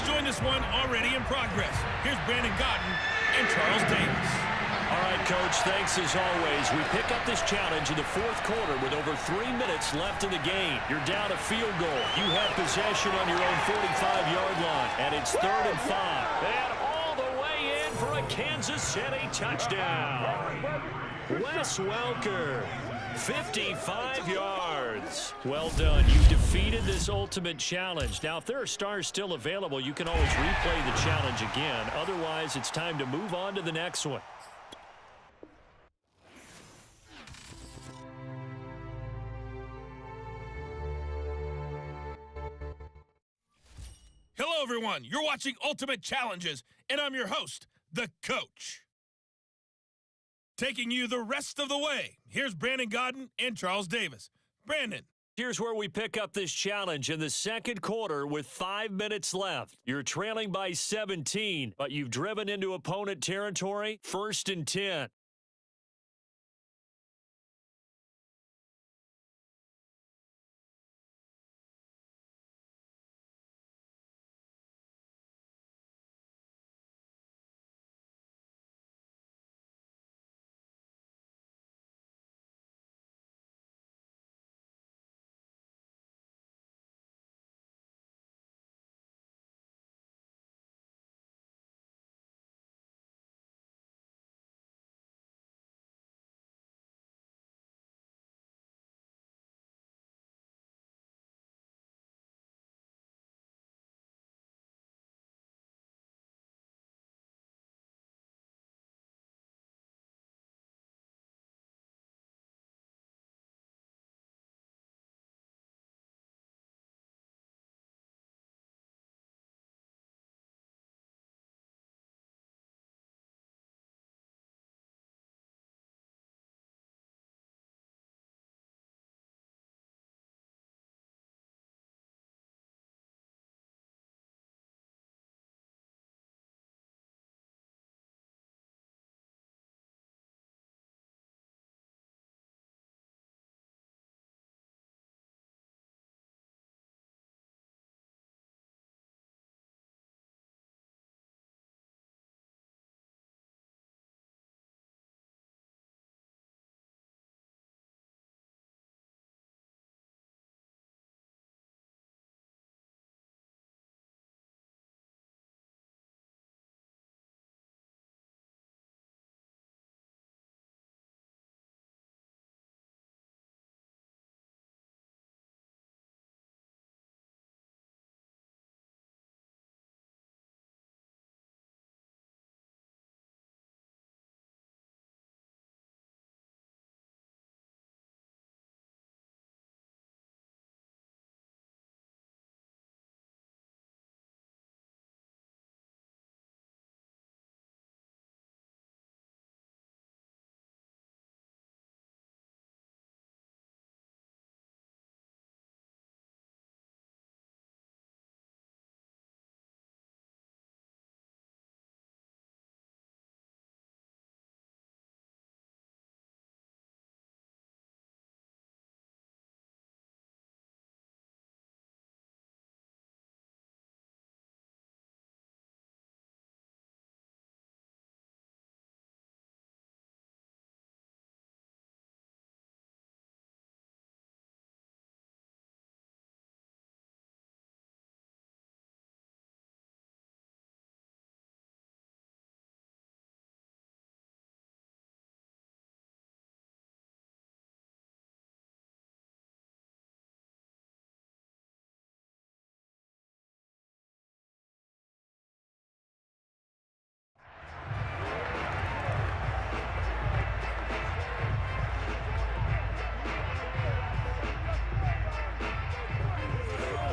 join this one already in progress. Here's Brandon Gaudin and Charles Davis. All right, Coach, thanks as always. We pick up this challenge in the fourth quarter with over 3 minutes left in the game. You're down a field goal. You have possession on your own 45-yard line, and it's 3rd and 5. And all the way in for a Kansas City touchdown. Wes Welker, 55 yards. Well done. You defeated this ultimate challenge. Now, if there are stars still available, you can always replay the challenge again. Otherwise, it's time to move on to the next one. Hello, everyone. You're watching Ultimate Challenges, and I'm your host, the Coach. Taking you the rest of the way, here's Brandon Gaudin and Charles Davis. Brandon. Here's where we pick up this challenge in the second quarter with 5 minutes left. You're trailing by 17, but you've driven into opponent territory. 1st and 10.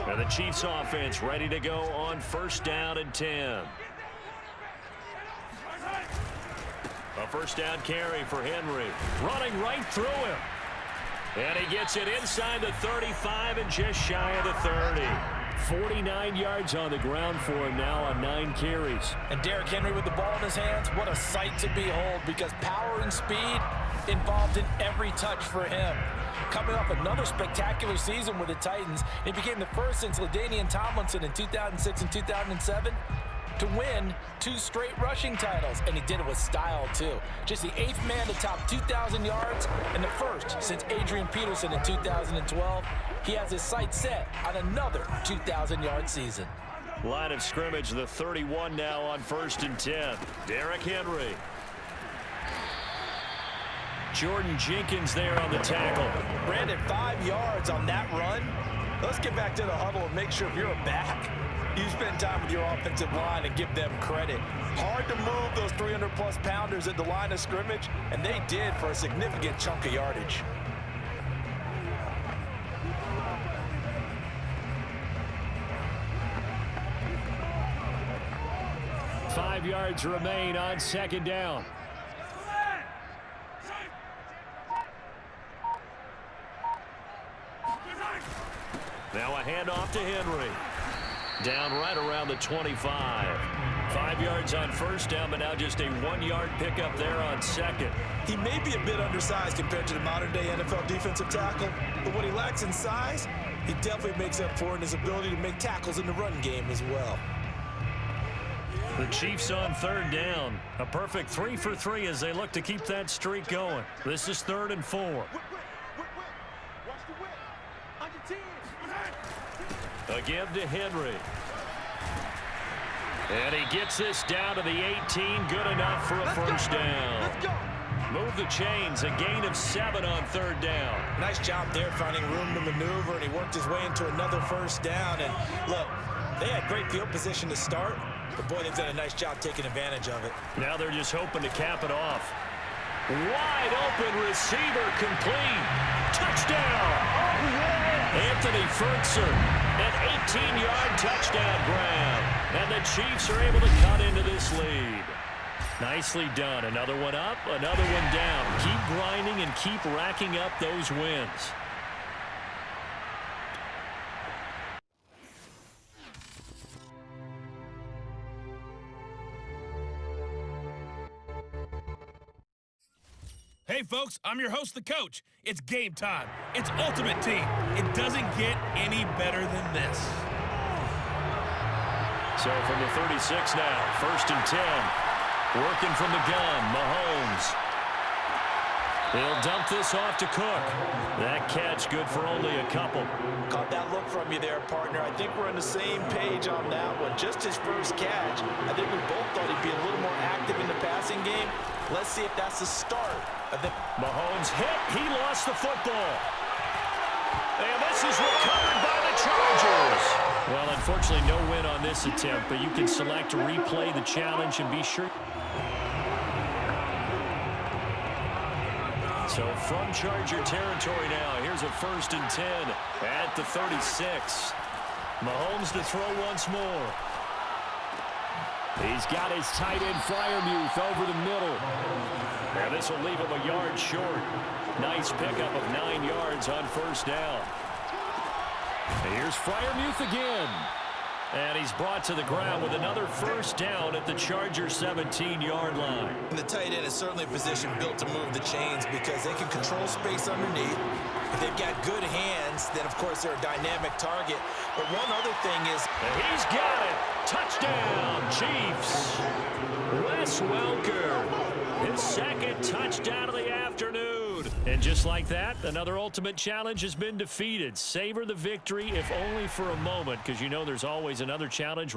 And the Chiefs offense ready to go on 1st down and 10. A 1st down carry for Henry. Running right through him. And he gets it inside the 35 and just shy of the 30. 49 yards on the ground for him now on 9 carries. And Derrick Henry with the ball in his hands, what a sight to behold, because power and speed involved in every touch for him. Coming off another spectacular season with the Titans, he became the first since LaDainian Tomlinson in 2006 and 2007 to win 2 straight rushing titles, and he did it with style too. Just the 8th man to top 2,000 yards and the first since Adrian Peterson in 2012. He has his sights set on another 2,000-yard season. Line of scrimmage, the 31 now on 1st and 10. Derrick Henry. Jordan Jenkins there on the tackle. Brandon, 5 yards on that run. Let's get back to the huddle and make sure if you're a back, you spend time with your offensive line and give them credit. Hard to move those 300-plus pounders at the line of scrimmage, and they did for a significant chunk of yardage. Five yards remain on 2nd down. Now a handoff to Henry. Down right around the 25. 5 yards on 1st down, but now just a 1-yard pickup there on 2nd. He may be a bit undersized compared to the modern-day NFL defensive tackle, but what he lacks in size, he definitely makes up for in his ability to make tackles in the run game as well. The Chiefs on 3rd down. A perfect 3 for 3 as they look to keep that streak going. This is 3rd and 4. Again to Henry. And he gets this down to the 18. Good enough for a first down. Let's go. Move the chains. A gain of 7 on 3rd down. Nice job there finding room to maneuver, and he worked his way into another first down. And look, they had great field position to start, but boy, they've done a nice job taking advantage of it. Now they're just hoping to cap it off. Wide open receiver complete. Touchdown. Anthony Ferguson, an 18-yard touchdown grab. And the Chiefs are able to cut into this lead. Nicely done. Another one up, another one down. Keep grinding and keep racking up those wins. Hey, folks, I'm your host, the coach. It's game time. It's Ultimate Team. It doesn't get any better than this. So from the 36 now, 1st and 10. Working from the gun, Mahomes. He'll dump this off to Cook. That catch good for only a couple. Caught that look from you there, partner. I think we're on the same page on that one. Just his first catch. I think we both thought he'd be a little more active in the passing game. Let's see if that's the start of the... Mahomes hit. He lost the football. And this is recovered by the Chargers. Well, unfortunately, no win on this attempt, but you can select to replay the challenge and be sure. So from Charger territory now, here's a 1st and 10 at the 36. Mahomes to throw once more. He's got his tight end Freiermuth over the middle. And this will leave him a yard short. Nice pickup of 9 yards on 1st down. And here's Freiermuth again. And he's brought to the ground with another 1st down at the Charger 17-yard line. And the tight end is certainly a position built to move the chains because they can control space underneath. If they've got good hands, then, of course, they're a dynamic target. But one other thing is... And he's got it. Touchdown, Chiefs. Wes Welker, his 2nd touchdown of the afternoon. And just like that, another ultimate challenge has been defeated. Savor the victory, if only for a moment, because you know there's always another challenge.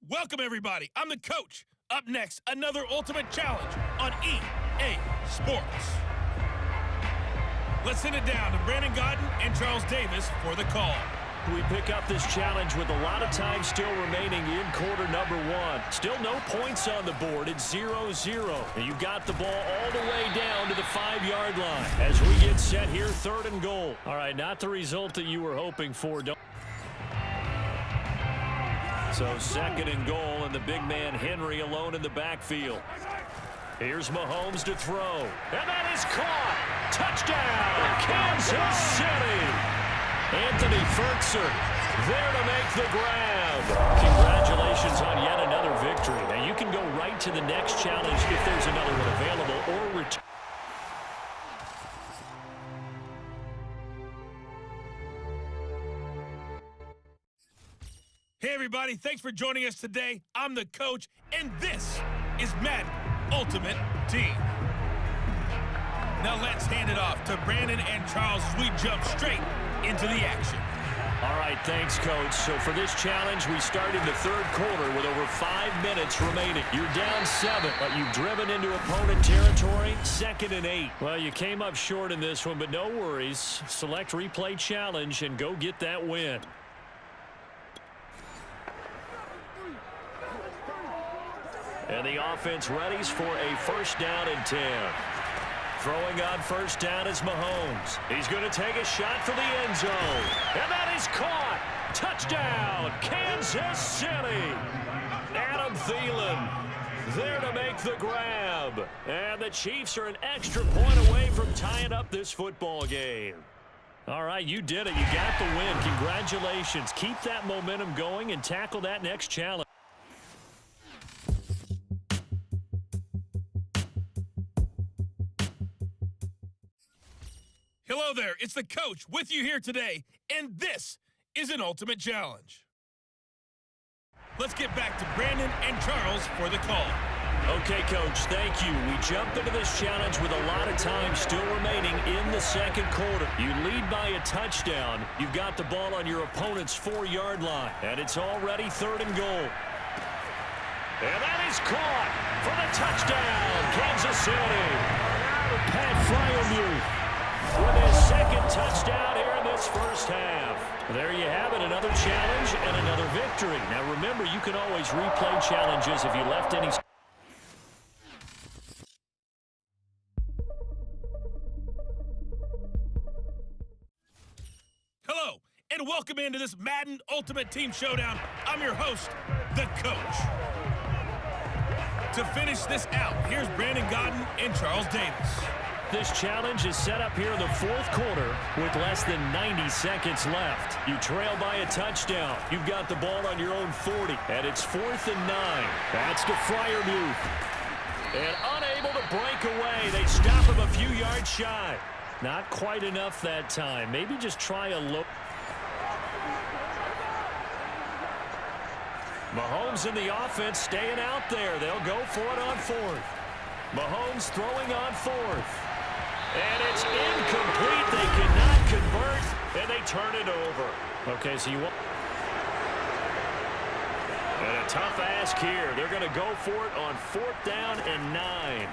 Welcome, everybody. I'm the coach. Up next, another Ultimate Challenge on EA Sports. Let's send it down to Brandon Godden and Charles Davis for the call. We pick up this challenge with a lot of time still remaining in quarter number 1. Still no points on the board. It's 0-0. And you got the ball all the way down to the 5-yard line. As we get set here, 3rd and goal. All right, not the result that you were hoping for. So 2nd and goal, and the big man Henry alone in the backfield. Here's Mahomes to throw. And that is caught. Touchdown, Kansas City. Anthony Fertzer there to make the grab. Congratulations on yet another victory. Now you can go right to the next challenge if there's another one available or return. Hey, everybody. Thanks for joining us today. I'm the coach, and this is Madden Ultimate Team. Now let's hand it off to Brandon and Charles as we jump straight into the action. All right, thanks, Coach. So for this challenge, we start in the third quarter with over 5 minutes remaining. You're down 7, but you've driven into opponent territory, 2nd and 8. Well, you came up short in this one, but no worries. Select replay challenge and go get that win. And the offense readies for a 1st down and 10. Throwing on 1st down is Mahomes. He's going to take a shot for the end zone. And that is caught. Touchdown, Kansas City. Adam Thielen there to make the grab. And the Chiefs are an extra point away from tying up this football game. All right, you did it. You got the win. Congratulations. Keep that momentum going and tackle that next challenge. Hello there, it's the coach with you here today, and this is an Ultimate Challenge. Let's get back to Brandon and Charles for the call. Okay, Coach, thank you. We jump into this challenge with a lot of time still remaining in the second quarter. You lead by a touchdown. You've got the ball on your opponent's 4-yard line, and it's already 3rd and goal. And that is caught for the touchdown, Kansas City. Pat Fryermuth with his 2nd touchdown here in this first half. There you have it, another challenge and another victory. Now remember, you can always replay challenges if you left any... Hello, and welcome into this Madden Ultimate Team Showdown. I'm your host, the coach. To finish this out, here's Brandon Godden and Charles Davis. This challenge is set up here in the 4th quarter with less than 90 seconds left. You trail by a touchdown. You've got the ball on your own 40, and it's 4th and 9. That's to Fryermuth. And unable to break away, they stop him a few yards shy. Not quite enough that time. Maybe just try a low. Mahomes in the offense staying out there. They'll go for it on 4th. Mahomes throwing on 4th. And it's incomplete. They cannot convert, and they turn it over. Okay, so you want... And a tough ask here. They're going to go for it on 4th down and 9.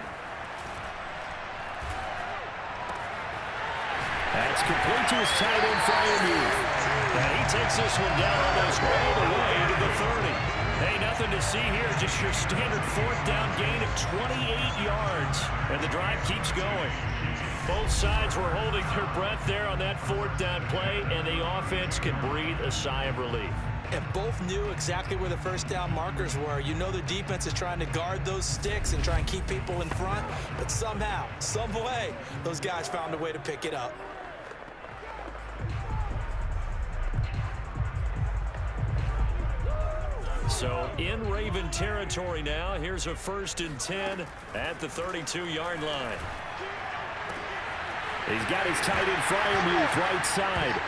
That's complete to his tight end, Fryermuth. And he takes this one down almost all the way to the 30. Hey, nothing to see here. Just your standard 4th down gain of 28 yards. And the drive keeps going. Both sides were holding their breath there on that 4th down play, and the offense can breathe a sigh of relief. And both knew exactly where the 1st down markers were. You know the defense is trying to guard those sticks and try and keep people in front, but somehow, some way, those guys found a way to pick it up. So in Raven territory now, here's a 1st and 10 at the 32-yard line. He's got his tight end Fryermuth right side.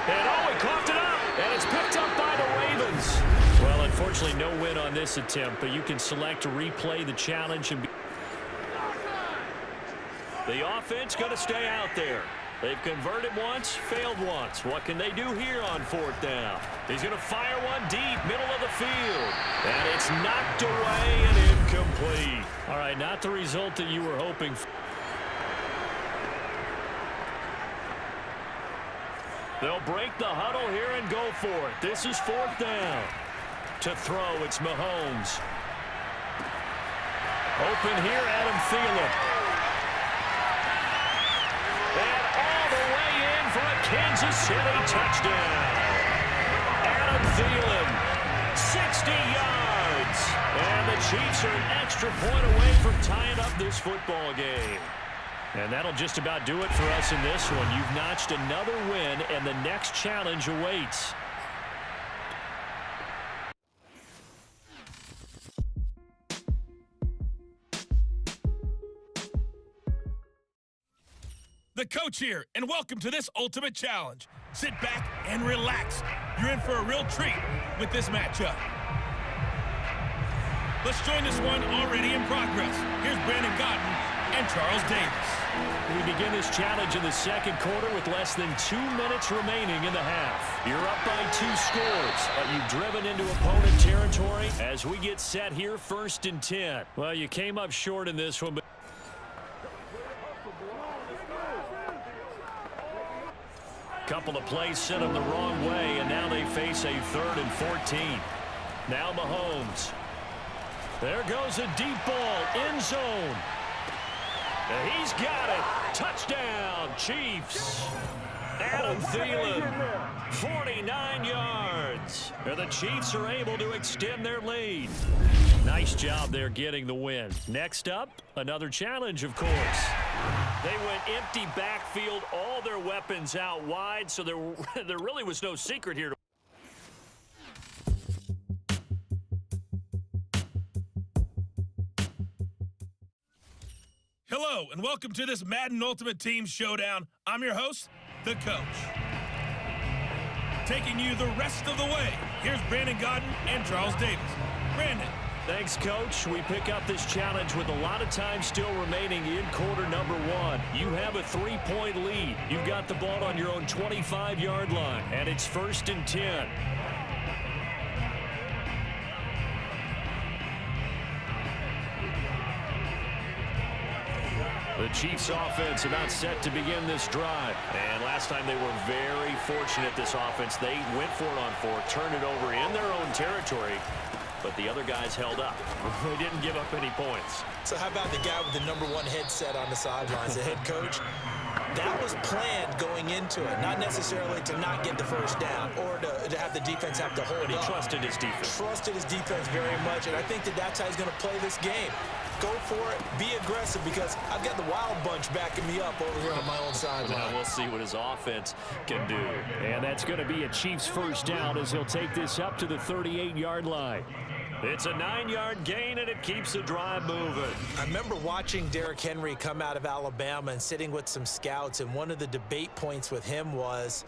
And oh, he coughed it up. And it's picked up by the Ravens. Well, unfortunately, no win on this attempt, but you can select to replay the challenge. And the offense going to stay out there. They've converted once, failed once. What can they do here on 4th down? He's going to fire one deep, middle of the field. And it's knocked away and incomplete. All right, not the result that you were hoping for. They'll break the huddle here and go for it. This is 4th down. To throw, it's Mahomes. Open here, Adam Thielen. And all the way in for a Kansas City touchdown. Adam Thielen, 60 yards. yards. And the Chiefs are an extra point away from tying up this football game. And that'll just about do it for us in this one. You've notched another win, and the next challenge awaits. The coach here, and welcome to this ultimate challenge. Sit back and relax. You're in for a real treat with this matchup. Let's join this one already in progress. Here's Brandon Godden and Charles Davis. We begin this challenge in the second quarter with less than 2 minutes remaining in the half. You're up by 2 scores, but you've driven into opponent territory as we get set here, 1st and 10. Well, you came up short in this one, but couple of plays sent them the wrong way, and now they face a 3rd and 14. Now Mahomes. There goes a deep ball, end zone. And he's got it. Touchdown, Chiefs. Adam Thielen, 49 yards. And the Chiefs are able to extend their lead. Nice job there getting the win. Next up, another challenge, of course. They went empty backfield, all their weapons out wide, so there really was no secret here. Hello, and welcome to this Madden Ultimate Team Showdown. I'm your host, the coach. Taking you the rest of the way, here's Brandon Godden and Charles Davis. Brandon. Thanks, Coach. We pick up this challenge with a lot of time still remaining in quarter number 1. You have a 3-point lead. You've got the ball on your own 25-yard line, and it's 1st and 10. The Chiefs offense about set to begin this drive. And last time they were very fortunate, this offense. They went for it on 4, turned it over in their own territory, but the other guys held up. They didn't give up any points. So how about the guy with the #1 headset on the sidelines, the head coach? That was planned going into it, not necessarily to not get the first down or to have the defense have to hold up. But he trusted his defense. Trusted his defense very much, and I think that's how he's going to play this game. Go for it, be aggressive, because I've got the wild bunch backing me up over here on my own sideline. Now we'll see what his offense can do. And that's going to be a Chiefs first down as he'll take this up to the 38-yard line. It's a 9-yard gain, and it keeps the drive moving. I remember watching Derrick Henry come out of Alabama and sitting with some scouts, and one of the debate points with him was,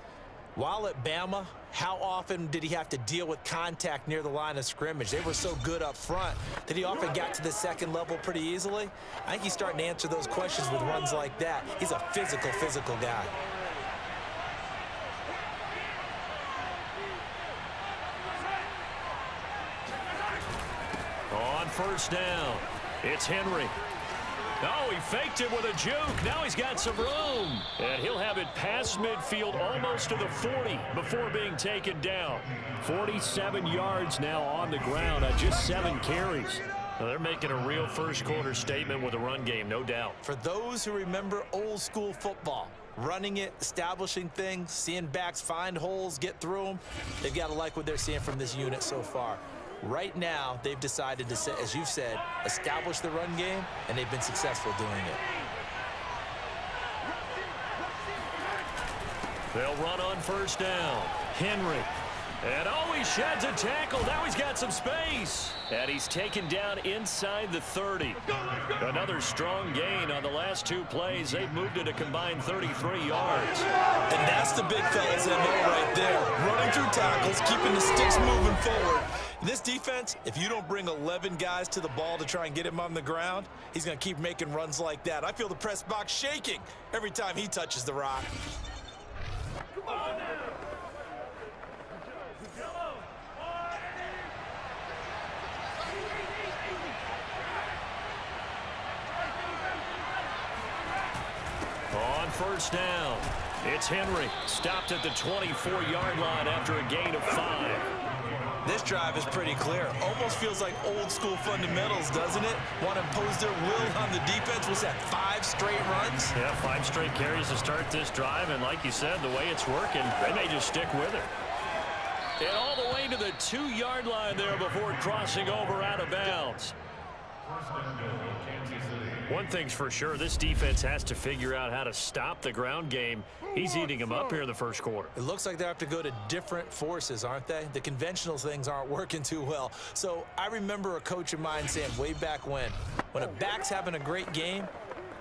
while at Bama, how often did he have to deal with contact near the line of scrimmage? They were so good up front that he often got to the second level pretty easily. I think he's starting to answer those questions with runs like that. He's a physical guy. On first down, it's Henry. Oh, he faked it with a juke. Now he's got some room. And he'll have it past midfield almost to the 40 before being taken down. 47 yards now on the ground on just 7 carries. Well, they're making a real first quarter statement with a run game, no doubt. For those who remember old school football, running it, establishing things, seeing backs find holes, get through them, they've got to like what they're seeing from this unit so far. Right now, they've decided to, as you've said, establish the run game, and they've been successful doing it. They'll run on first down. Henry. And oh, he sheds a tackle. Now he's got some space. And he's taken down inside the 30. Another strong gain on the last 2 plays. They've moved it a combined 33 yards. And that's the big fellas in there right there. Running through tackles, keeping the sticks moving forward. This defense, if you don't bring 11 guys to the ball to try and get him on the ground, he's going to keep making runs like that. I feel the press box shaking every time he touches the rock. On first down, it's Henry. Stopped at the 24-yard line after a gain of 5. This drive is pretty clear. Almost feels like old school fundamentals, doesn't it? Want to impose their will on the defense. Was that 5 straight runs? Yeah, 5 straight carries to start this drive, and like you said, the way it's working, they may just stick with it. And all the way to the 2-yard line there before crossing over out of bounds. One thing's for sure, this defense has to figure out how to stop the ground game. He's eating them up here in the first quarter. It looks like they have to go to different forces, aren't they? The conventional things aren't working too well. So I remember a coach of mine saying way back when a back's having a great game,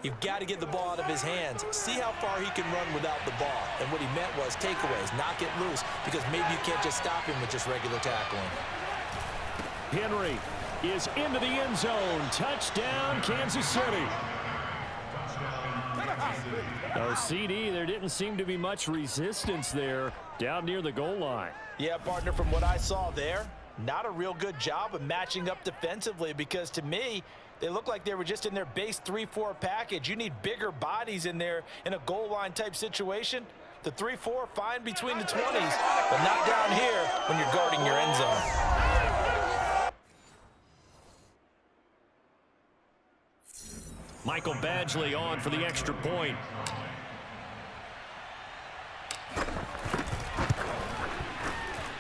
you've got to get the ball out of his hands. See how far he can run without the ball. And what he meant was takeaways, knock it loose, because maybe you can't just stop him with just regular tackling. Henry is into the end zone. Touchdown, Kansas City. Oh, CD, there didn't seem to be much resistance there down near the goal line. Yeah, partner, from what I saw there, not a real good job of matching up defensively, because to me, they look like they were just in their base 3-4 package. You need bigger bodies in there in a goal line type situation. The 3-4, fine between the 20s, but not down here when you're guarding your end zone. Michael Badgley on for the extra point.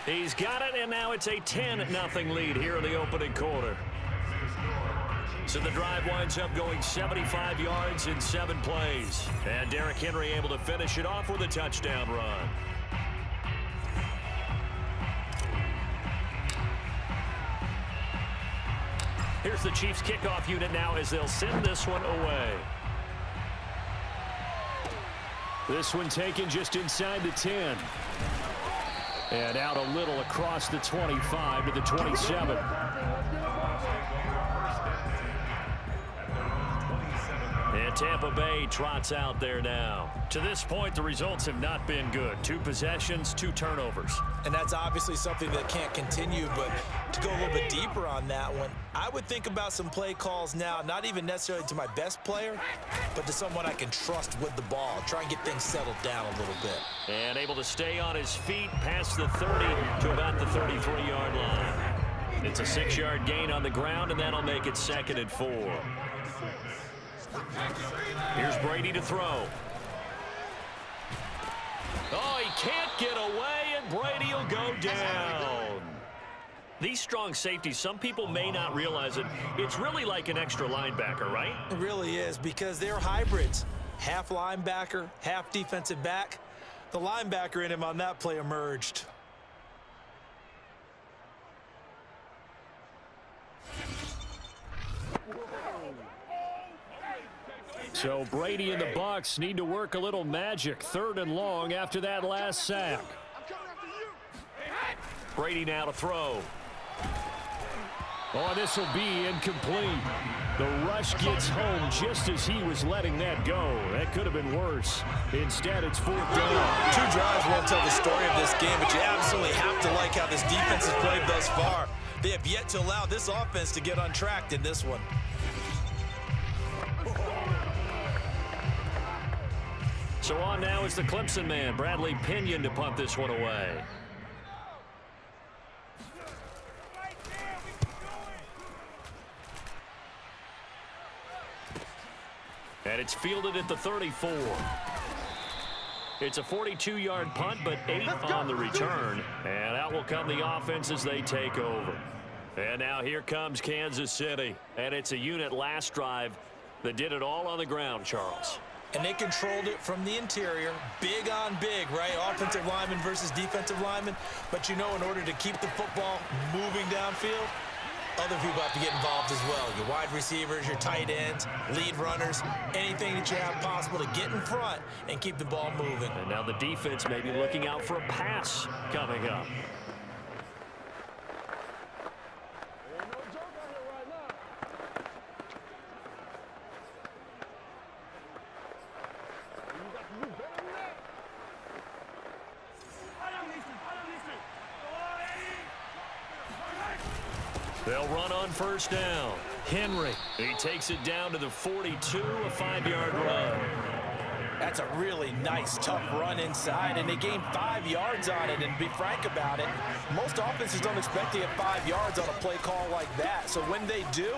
He's got it, and now it's a 10-0 lead here in the opening quarter. So the drive winds up going 75 yards in 7 plays. And Derrick Henry able to finish it off with a touchdown run. Here's the Chiefs kickoff unit now as they'll send this one away. This one taken just inside the 10. And out a little across the 25 to the 27. And Tampa Bay trots out there now. To this point, the results have not been good. 2 possessions, 2 turnovers. And that's obviously something that can't continue, but to go a little bit deeper on that one, I would think about some play calls now, not even necessarily to my best player, but to someone I can trust with the ball. Try and get things settled down a little bit. And able to stay on his feet past the 30 to about the 33-yard line. It's a 6-yard gain on the ground, and that'll make it 2nd and 4. Here's Brady to throw. Oh, he can't get away, and Brady will go down. These strong safeties, some people may not realize it. It's really like an extra linebacker, right? It really is, because they're hybrids. Half linebacker, half defensive back. The linebacker in him on that play emerged. So Brady and the Bucs need to work a little magic. 3rd and long after that last sack. Brady now to throw. Oh, this will be incomplete. The rush gets home just as he was letting that go. That could have been worse. Instead, it's 4th down. 2 drives won't tell the story of this game, but you absolutely have to like how this defense has played thus far. They have yet to allow this offense to get untracked in this one. So on now is the Clemson man, Bradley Pinion, to punt this one away. And it's fielded at the 34. It's a 42-yard punt, but 8 on the return. And out will come the offense as they take over. And now here comes Kansas City. And it's a unit last drive that did it all on the ground, Charles. And they controlled it from the interior, big on big, right? Offensive lineman versus defensive lineman. But you know, in order to keep the football moving downfield, other people have to get involved as well. Your wide receivers, your tight ends, lead runners, anything that you have possible to get in front and keep the ball moving. And now the defense may be looking out for a pass coming up. They'll run on 1st down. Henry, he takes it down to the 42, a 5-yard run. That's a really nice, tough run inside, and they gained 5 yards on it. And to be frank about it, most offenses don't expect to get 5 yards on a play call like that. So when they do,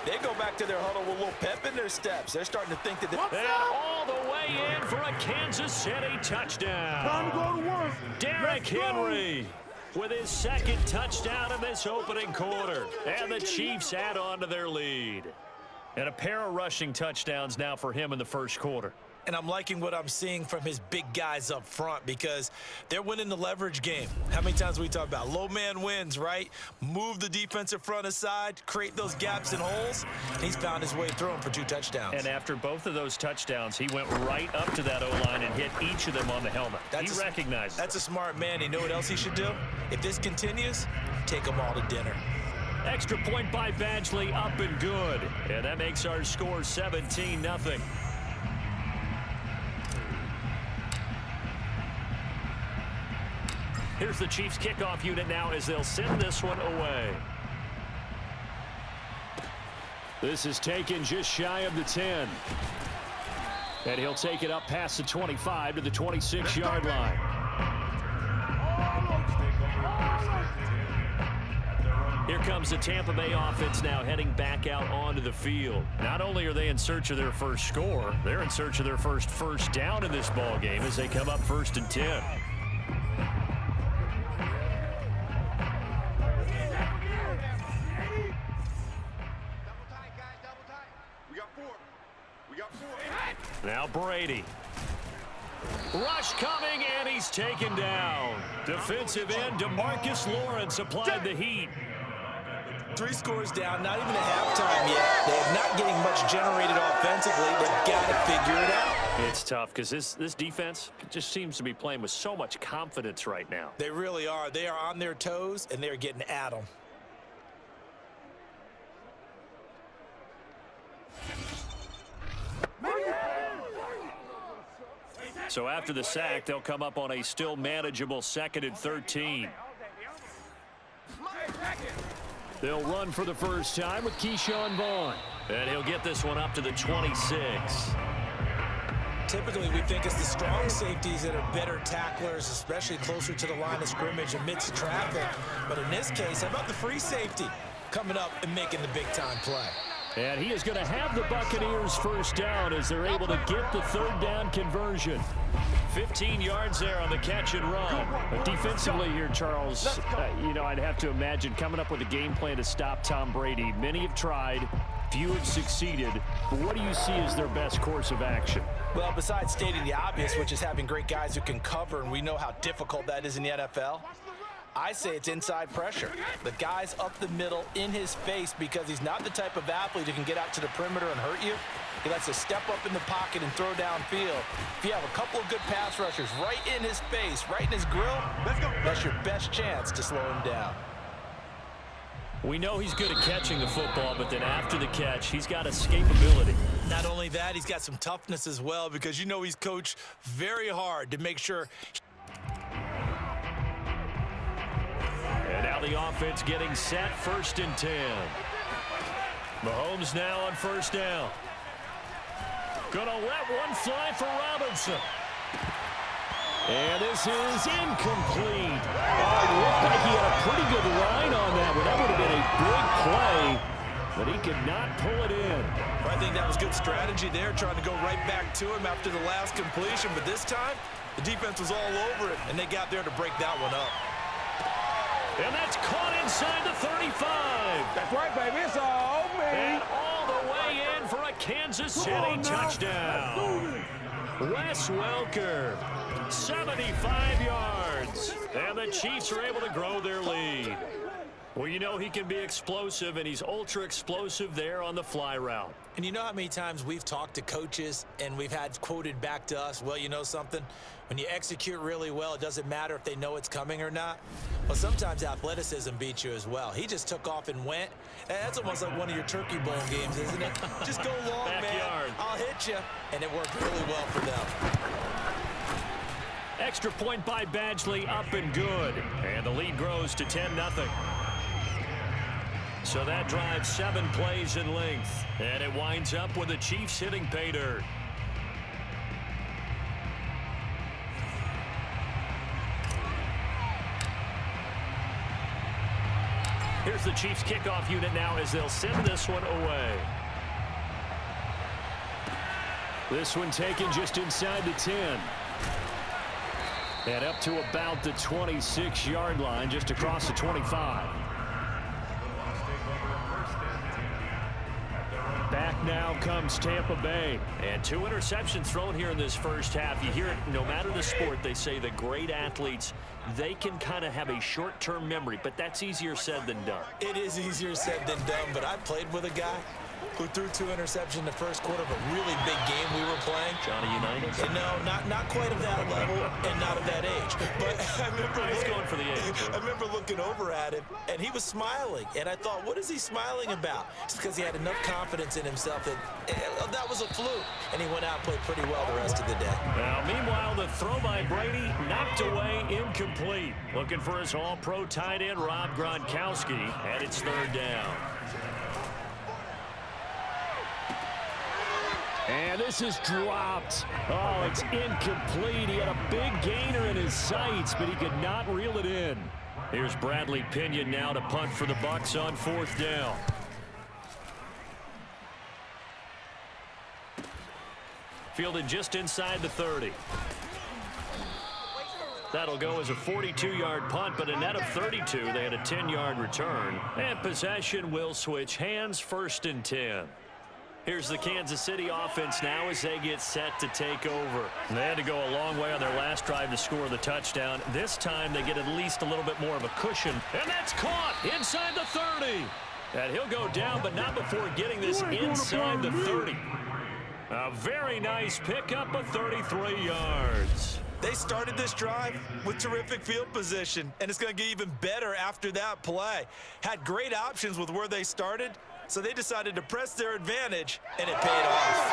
they go back to their huddle with a little pep in their steps. They're starting to think that they're... And all the way in for a Kansas City touchdown. Time to go to work. Derrick Henry. with his second touchdown in this opening quarter. And the Chiefs add on to their lead. And a pair of rushing touchdowns now for him in the first quarter. And I'm liking what I'm seeing from his big guys up front because they're winning the leverage game. How many times we talk about low man wins, right? Move the defensive front aside, create those gaps and holes. He's found his way through them for 2 touchdowns. And after both of those touchdowns, he went right up to that O-line and hit each of them on the helmet. He recognized that's a smart man. You know what else he should do? If this continues, take them all to dinner. Extra point by Badgley, up and good. And that makes our score 17-0. Here's the Chiefs kickoff unit now as they'll send this one away. This is taken just shy of the 10. And he'll take it up past the 25 to the 26-yard line. Here comes the Tampa Bay offense now heading back out onto the field. Not only are they in search of their first score, they're in search of their first down in this ball game as they come up 1st and 10. Now Brady. Rush coming, and he's taken down. Defensive end DeMarcus Lawrence applied the heat. 3 scores down, not even at halftime yet. They're not getting much generated offensively. They've got to figure it out. It's tough because this defense just seems to be playing with so much confidence right now. They really are. They are on their toes, and they're getting at them. So after the sack, they'll come up on a still manageable 2nd and 13. They'll run for the first time with Keyshawn Vaughn. And he'll get this one up to the 26. Typically, we think it's the strong safeties that are better tacklers, especially closer to the line of scrimmage amidst traffic. But in this case, how about the free safety coming up and making the big-time play? And he is going to have the Buccaneers first down as they're able to get the 3rd down conversion. 15 yards there on the catch and run. But defensively here, Charles, you know, I'd have to imagine coming up with a game plan to stop Tom Brady. Many have tried, few have succeeded. But what do you see as their best course of action? Well, besides stating the obvious, which is having great guys who can cover, and we know how difficult that is in the NFL, I say it's inside pressure. The guy's up the middle in his face because he's not the type of athlete who can get out to the perimeter and hurt you. He likes to step up in the pocket and throw downfield. If you have a couple of good pass rushers right in his face, right in his grill, that's your best chance to slow him down. We know he's good at catching the football, but then after the catch, he's got escapability. Not only that, he's got some toughness as well because you know he's coached very hard to make sure. And now the offense getting set, 1st and 10. Mahomes now on 1st down. Gonna let one fly for Robinson. And this is incomplete. Oh, it looked like he had a pretty good line on that one. That would have been a big play, but he could not pull it in. I think that was good strategy there, trying to go right back to him after the last completion. But this time, the defense was all over it, and they got there to break that one up. And that's caught inside the 35. That's right, baby. It's all me. And all the way in for a Kansas City touchdown. Wes Welker, 75 yards. And the Chiefs are able to grow their lead. Well, you know he can be explosive, and he's ultra explosive there on the fly route. And you know how many times we've talked to coaches and we've had quoted back to us, well, you know something? When you execute really well, it doesn't matter if they know it's coming or not. Well, sometimes athleticism beats you as well. He just took off and went. And that's almost like one of your turkey bowl games, isn't it? Just go long, Backyard. man. I'll hit you. And it worked really well for them. Extra point by Badgley, up and good. And the lead grows to 10-0. So that drives 7 plays in length. And it winds up with the Chiefs hitting pay dirt. Here's the Chiefs kickoff unit now as they'll send this one away. This one taken just inside the 10. And up to about the 26-yard line, just across the 25. Back now comes Tampa Bay. And 2 interceptions thrown here in this first half. You hear it no matter the sport. They say the great athletes, they can kind of have a short-term memory, but that's easier said than done. It is easier said than done, but I played with a guy who threw 2 interceptions in the first quarter of a really big game we were playing. Johnny Unitas? And no, not quite of that level and not of that age. But I remember he's going for the age. I remember looking over at him, and he was smiling. And I thought, what is he smiling about? It's because he had enough confidence in himself that was a fluke. And he went out and played pretty well the rest of the day. Now, meanwhile, the throw by Brady knocked away, incomplete. Looking for his all-pro tight end, Rob Gronkowski, and it's 3rd down. And this is dropped. Oh, it's incomplete. He had a big gainer in his sights, but he could not reel it in. Here's Bradley Pinion now to punt for the Bucs on 4th down. Fielded just inside the 30. That'll go as a 42-yard punt, but a net of 32. They had a 10-yard return. And possession will switch hands, 1st and 10. Here's the Kansas City offense now as they get set to take over. They had to go a long way on their last drive to score the touchdown. This time they get at least a little bit more of a cushion. And that's caught inside the 30. And he'll go down, but not before getting this inside the 30. A very nice pickup of 33 yards. They started this drive with terrific field position, and it's going to get even better after that play. Had great options with where they started, so they decided to press their advantage, and it paid off.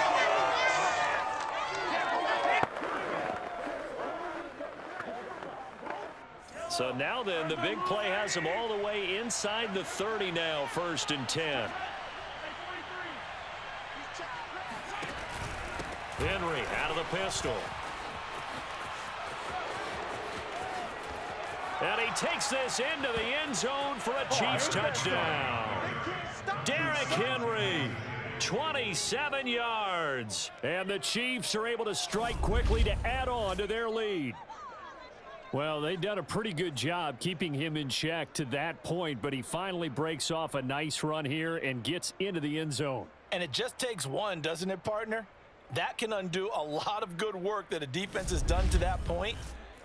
So now then, the big play has them all the way inside the 30 now, 1st and 10. Henry out of the pistol. And he takes this into the end zone for a Chiefs touchdown. Derrick Henry, 27 yards. And the Chiefs are able to strike quickly to add on to their lead. Well, they've done a pretty good job keeping him in check to that point, but he finally breaks off a nice run here and gets into the end zone. And it just takes one, doesn't it, partner? That can undo a lot of good work that a defense has done to that point.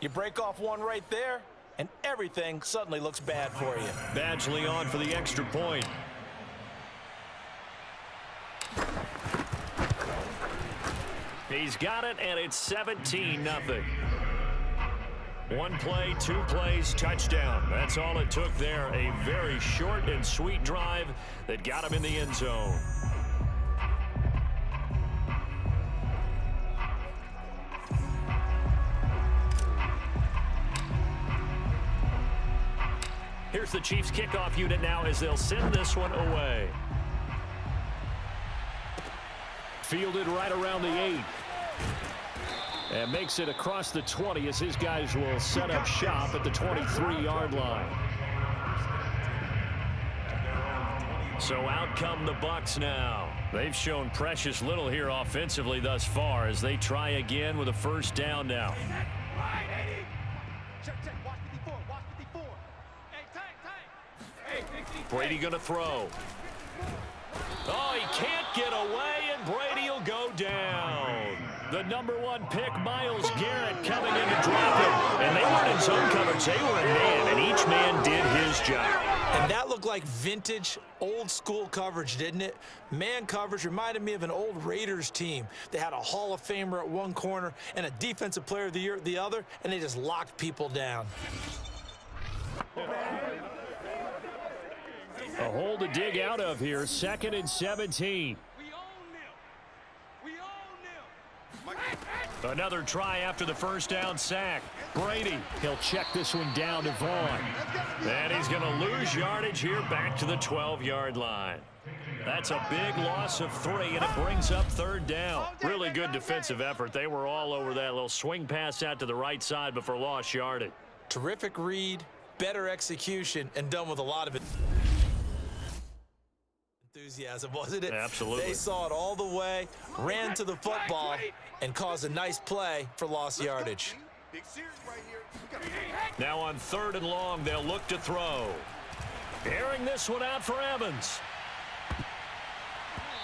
You break off one right there, and everything suddenly looks bad for you. Badgley on for the extra point. He's got it, and it's 17-0. 1 play, 2 plays, touchdown. That's all it took there. A very short and sweet drive that got him in the end zone. Here's the Chiefs kickoff unit now as they'll send this one away. Fielded right around the 8. And makes it across the 20 as his guys will set up shop at the 23-yard line. So out come the Bucs now. They've shown precious little here offensively thus far as they try again with a 1st down now. Brady going to throw. Oh, he can't get away, and Brady will go down. The #1 pick, Myles Garrett, coming in to drop him. And they weren't in zone coverage. They were in man, and each man did his job. And that looked like vintage, old-school coverage, didn't it? Man coverage reminded me of an old Raiders team. They had a Hall of Famer at one corner and a Defensive Player of the Year at the other, and they just locked people down. A hole to dig out of here, 2nd and 17. Another try after the 1st down sack. Brady, he'll check this one down to Vaughn. And he's going to lose yardage here back to the 12-yard line. That's a big loss of 3, and it brings up 3rd down. Really good defensive effort. They were all over that little swing pass out to the right side before lost yardage. Terrific read, better execution, and done with a lot of it. Enthusiasm, wasn't it? Absolutely. They saw it all the way, ran to the football, and caused a nice play for lost yardage. Big series right here. Now on 3rd and long, they'll look to throw. Airing this one out for Evans.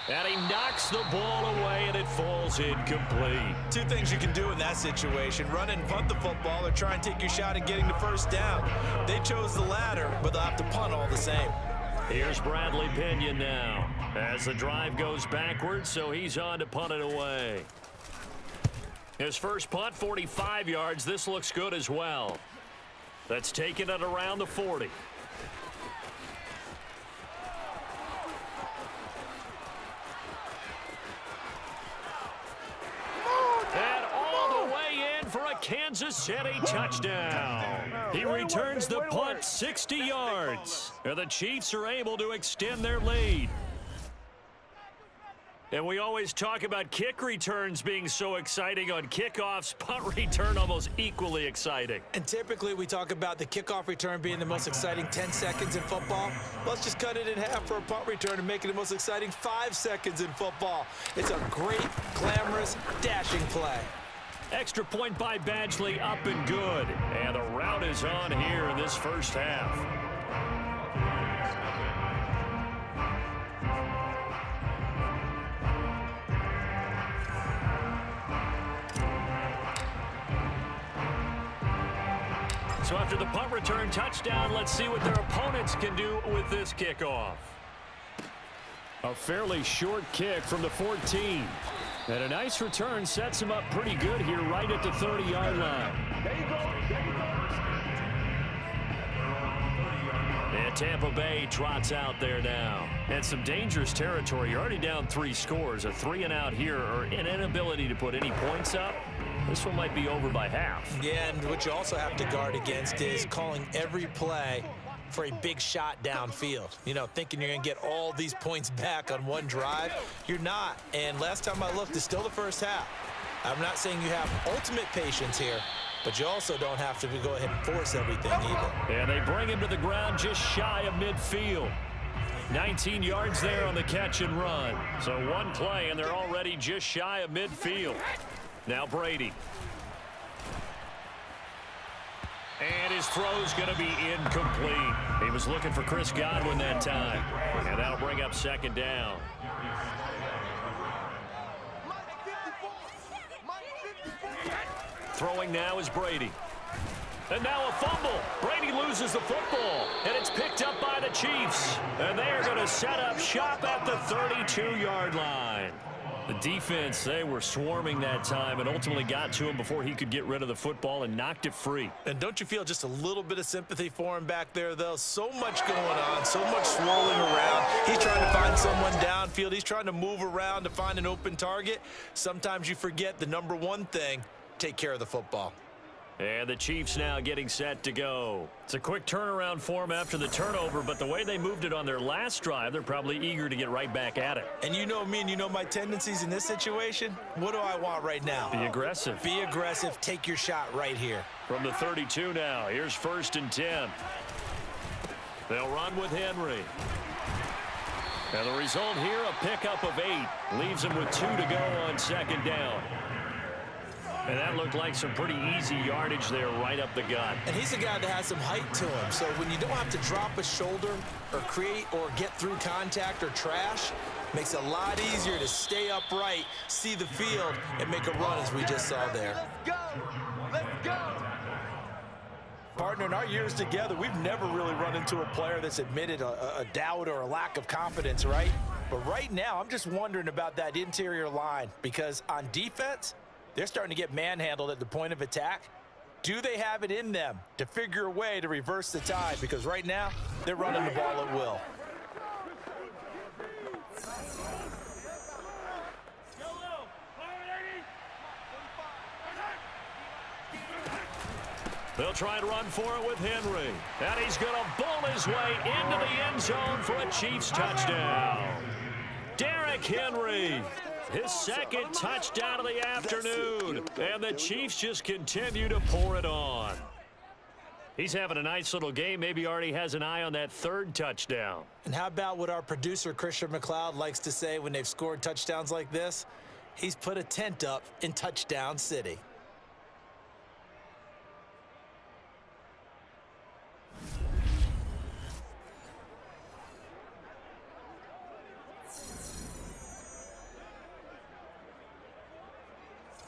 And he knocks the ball away, and it falls incomplete. Two things you can do in that situation: run and punt the football, or try and take your shot at getting the first down. They chose the latter, but they'll have to punt all the same. Here's Bradley Pinion now as the drive goes backwards, so he's on to punt it away. His first punt, 45 yards. This looks good as well. That's taken it around the 40. And all the way in for a Kansas City touchdown. He returns the punt 60 yards. And the Chiefs are able to extend their lead. And we always talk about kick returns being so exciting on kickoffs. Punt return almost equally exciting. And typically we talk about the kickoff return being the most exciting 10 seconds in football. Let's just cut it in half for a punt return and make it the most exciting 5 seconds in football. It's a great, glamorous, dashing play. Extra point by Badgley, up and good. And the route is on here in this first half. So after the punt return touchdown, let's see what their opponents can do with this kickoff. A fairly short kick from the 14. And a nice return sets him up pretty good here right at the 30-yard line. There you go. There you go. And Tampa Bay trots out there now. And some dangerous territory. You're already down 3 scores. A 3-and-out here, or an inability to put any points up. This one might be over by half. Yeah, and what you also have to guard against is calling every play for a big shot downfield. You know, thinking you're going to get all these points back on one drive. You're not. And last time I looked, it's still the first half. I'm not saying you have ultimate patience here, but you also don't have to go ahead and force everything either. And they bring him to the ground just shy of midfield. 19 yards there on the catch and run. So one play, and they're already just shy of midfield. Now Brady. And his throw's going to be incomplete. He was looking for Chris Godwin that time. And that'll bring up 2nd down. Throwing now is Brady. And now a fumble. Brady loses the football. And it's picked up by the Chiefs. And they are going to set up shop at the 32-yard line. The defense, they were swarming that time and ultimately got to him before he could get rid of the football and knocked it free. And don't you feel just a little bit of sympathy for him back there, though? So much going on, so much swirling around. He's trying to find someone downfield. He's trying to move around to find an open target. Sometimes you forget the number one thing: take care of the football. And the Chiefs now getting set to go. It's a quick turnaround for them after the turnover, but the way they moved it on their last drive, they're probably eager to get right back at it. And you know me and you know my tendencies in this situation. What do I want right now? Be aggressive. Be aggressive. Take your shot right here. From the 32 now, here's 1st and 10. They'll run with Henry. And the result here, a pickup of 8. Leaves them with 2 to go on 2nd down. And that looked like some pretty easy yardage there right up the gut. And he's a guy that has some height to him. So when you don't have to drop a shoulder or create or get through contact or trash, makes it a lot easier to stay upright, see the field, and make a run as we just saw there. Let's go. Let's go. Partner, in our years together, we've never really run into a player that's admitted a doubt or a lack of confidence, right? But right now, I'm just wondering about that interior line, because on defense, they're starting to get manhandled at the point of attack. Do they have it in them to figure a way to reverse the tide? Because right now, they're running the ball at will. They'll try and run for it with Henry. And he's going to bull his way into the end zone for a Chiefs touchdown. Derrick Henry. His 2nd touchdown of the afternoon. And the Chiefs just continue to pour it on. He's having a nice little game. Maybe already has an eye on that 3rd touchdown. And how about what our producer, Christian McLeod, likes to say when they've scored touchdowns like this? He's put a tent up in Touchdown City.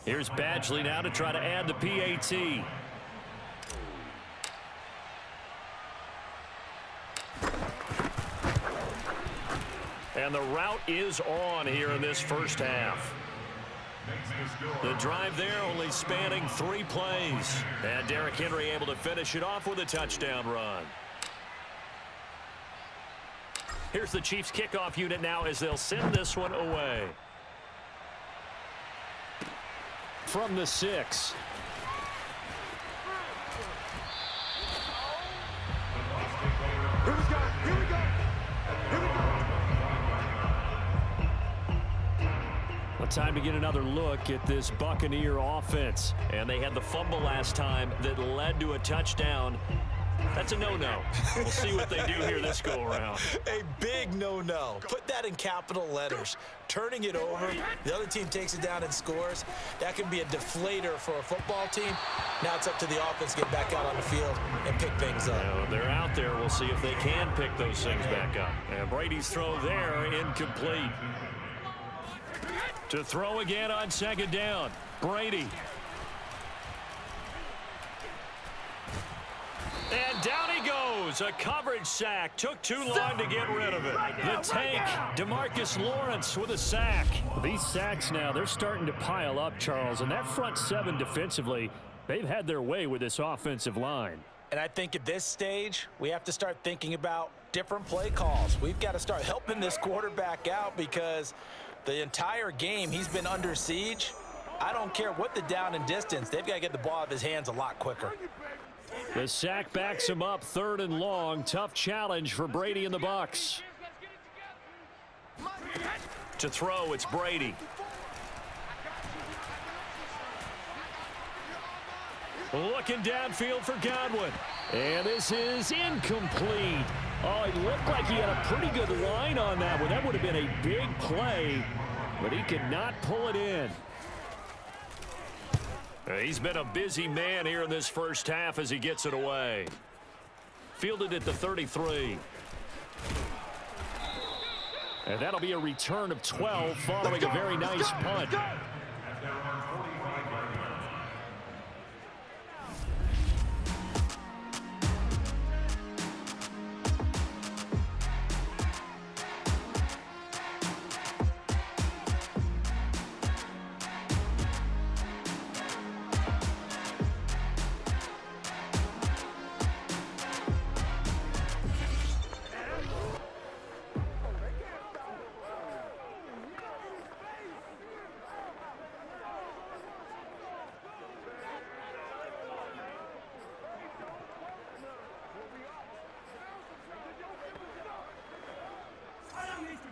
Here's Badgley now to try to add the PAT. And the route is on here in this first half. The drive there only spanning 3 plays. And Derrick Henry able to finish it off with a touchdown run. Here's the Chiefs kickoff unit now as they'll send this one away. From the 6. Here we go. Here we go. Here we go. Well, time to get another look at this Buccaneer offense. And they had the fumble last time that led to a touchdown. That's a no-no. We'll see what they do here this go-around. A big no-no. Put that in capital letters. Turning it over, the other team takes it down and scores. That can be a deflator for a football team. Now it's up to the offense to get back out on the field and pick things up. Now, they're out there. We'll see if they can pick those things back up. And Brady's throw there, incomplete. To throw again on second down. Brady. And down he goes. A coverage sack. Took too long to get rid of it. The tank, DeMarcus Lawrence with a sack. These sacks now, they're starting to pile up, Charles. And that front 7 defensively, they've had their way with this offensive line. And I think at this stage, we have to start thinking about different play calls. We've got to start helping this quarterback out because the entire game he's been under siege. I don't care what the down and distance. They've got to get the ball out of his hands a lot quicker. The sack backs him up, 3rd and long. Tough challenge for Brady and the Bucs. To throw, it's Brady. Looking downfield for Godwin. And this is incomplete. Oh, it looked like he had a pretty good line on that one. That would have been a big play, but he could not pull it in. He's been a busy man here in this first half as he gets it away. Fielded at the 33. And that'll be a return of 12 following a very nice punt.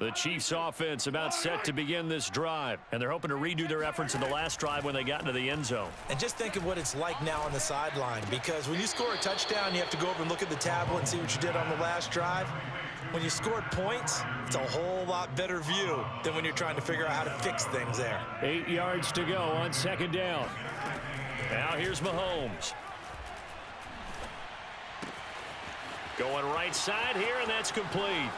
The Chiefs offense about set to begin this drive, and they're hoping to redo their efforts in the last drive when they got into the end zone. And just think of what it's like now on the sideline, because when you score a touchdown, you have to go over and look at the tablet and see what you did on the last drive. When you scored points, it's a whole lot better view than when you're trying to figure out how to fix things there. 8 yards to go on second down. Now here's Mahomes. Going right side here, and that's complete.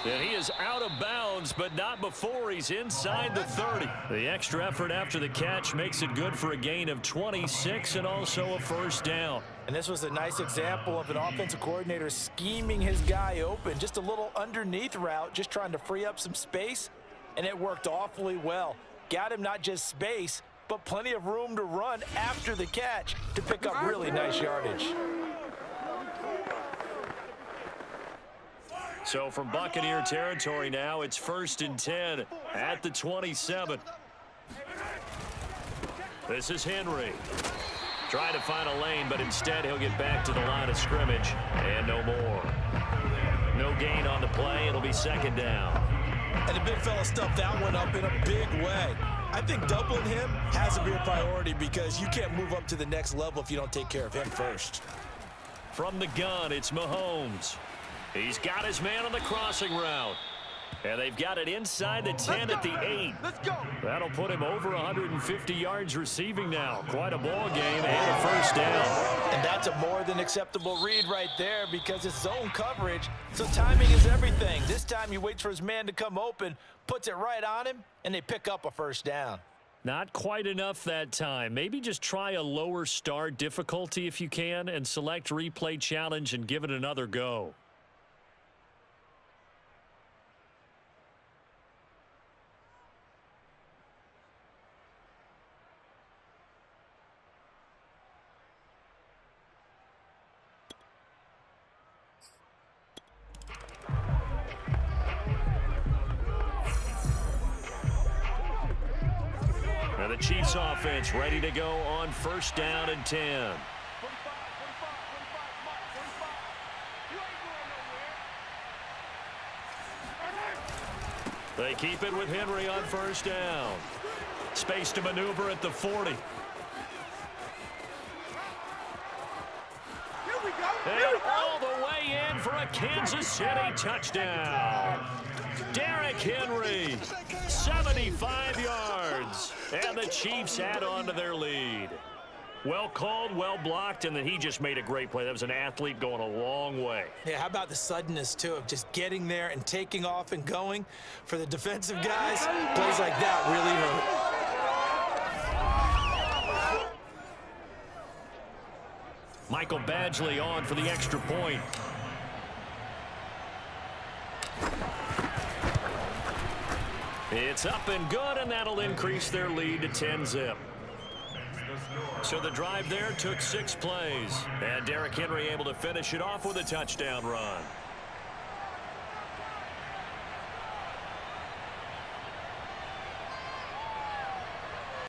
And he is out of bounds, but not before he's inside the 30. The extra effort after the catch makes it good for a gain of 26 and also a first down. And this was a nice example of an offensive coordinator scheming his guy open. Just a little underneath route, just trying to free up some space, and it worked awfully well. Got him not just space, but plenty of room to run after the catch to pick up really nice yardage. So from Buccaneer territory now, it's 1st and 10 at the 27. This is Henry. Trying to find a lane, but instead he'll get back to the line of scrimmage and no more. No gain on the play. It'll be second down. And the big fella stuffed that one up in a big way. I think doubling him has to be a priority because you can't move up to the next level if you don't take care of him first. From the gun, it's Mahomes. He's got his man on the crossing route. And they've got it inside the 10 at the 8. Let's go. That'll put him over 150 yards receiving now. Quite a ball game and a first down. And that's a more than acceptable read right there because it's zone coverage, so timing is everything. This time he waits for his man to come open, puts it right on him, and they pick up a first down. Not quite enough that time. Maybe just try a lower start difficulty if you can and select replay challenge and give it another go. Now the Chiefs offense ready to go on 1st down and 10. They keep it with Henry on 1st down. Space to maneuver at the 40. And all the way in for a Kansas City touchdown. Derrick Henry, 75 yards. And the Chiefs add on to their lead. Well called, well blocked, and then he just made a great play. That was an athlete going a long way. Yeah, how about the suddenness, too, of just getting there and taking off and going? For the defensive guys, plays like that really hurt. Michael Badgley on for the extra point. It's up and good, and that'll increase their lead to 10-zip. So the drive there took 6 plays, and Derrick Henry able to finish it off with a touchdown run.